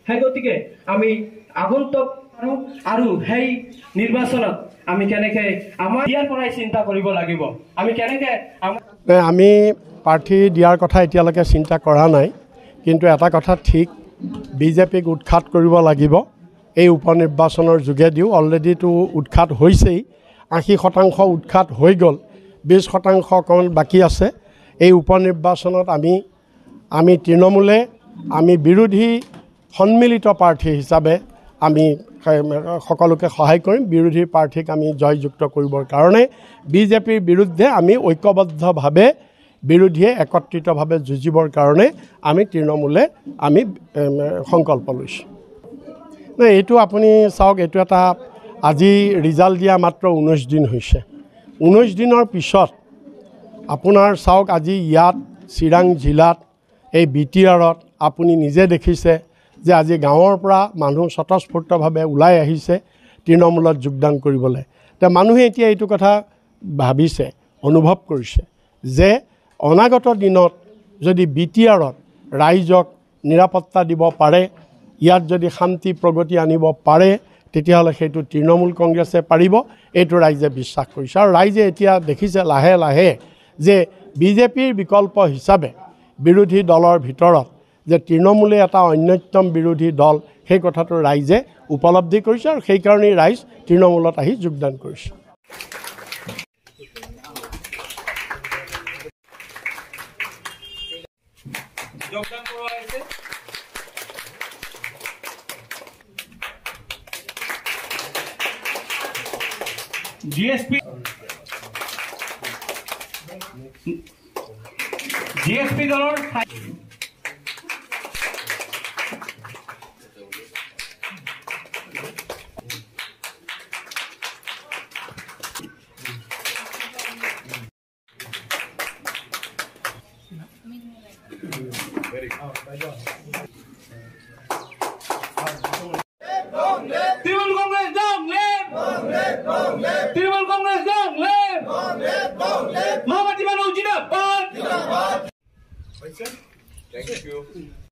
সেই গতিকে আমি আগন্তুক আৰু সেই নিৰ্বাচনত আমি কেনেকে আমাৰ দিয়াৰ পৰাই চিন্তা কৰিব লাগিব আমি কেনেকে আমি প্ৰাৰ্থী দিয়াৰ কথা এতিয়ালৈকে চিন্তা কৰা নাই কিন্তু এটা কথা ঠিক বিজেপিক উৎখাত কৰিব লাগিব এই উপনিৰ্বাচনৰ যোগেদিও অলৰেডিটো উৎখাত হৈছেই 80% উৎখাত হৈ গ'ল 20% অকণমান বাকী আছে এই উপনিৰ্বাচনত আমি তৃণমূলে আমি বিৰোধী সন্মিলিত প্ৰাৰ্থী হিচাপে আমি সকলোকে সহায় কৰিম বিৰোধী প্ৰাৰ্থীক আমি জয়যুক্ত কৰিবৰ কাৰণে বিজেপিৰ বিৰুদ্ধে আমি ঐক্যবদ্ধভাৱে বিৰোধীয়ে একত্ৰিতভাৱে যুঁজিবৰ কাৰণে আমি তৃণমূলে আমি সংকল্প লৈছোঁ এইটো আপুনি চাওক এইটো এটা আজি ৰিজাল্ট দিয়া মাত্ৰ 19 দিন হৈছে 19 দিনৰ পিছত আপোনাৰ চাওক আজি ইয়াত চিৰাং জিলাত এই বিটিআৰত আপুনি নিজে দেখিছে যে আজি গাঁৱৰ পৰা মানুহ স্বতঃস্ফূৰ্তভাৱে ওলাই আহিছে তৃণমূলত যোগদান কৰিবলৈ তে মানুহে এতিয়া এইটো কথা ভাবিছে অনুভৱ কৰিছে যে অনাগত দিনত যদি বিটিআৰত ৰাইজক নিৰাপত্তা দিব পাৰে ইয়াত যদি শান্তি প্ৰগতি আনিব পাৰে তেতিয়াহ'লে সেইটো তৃণমূল কংগ্ৰেছে পাৰিব এইটো ৰাইজে বিশ্বাস কৰিছে আৰু ৰাইজে এতিয়া দেখিছে লাহে লাহে যে বিজেপিৰ বিকল্প হিচাপে বিৰোধী দলৰ ভিতৰত যে তৃণমূলে এটা অন্যতম বিৰোধী দল সেই কথাটো ৰাইজে উপলব্ধি কৰিছে আৰু সেই কাৰণেই ৰাইজ তৃণমূলত আহি যোগদান কৰিছে যোগদান কৰোৱা হৈছে জিএসপি দলৰ তৃণমূল কংগ্ৰেছ তৃণমূল কংগ্ৰেছ মহামাটি মানুহ জিন্দাবাদ।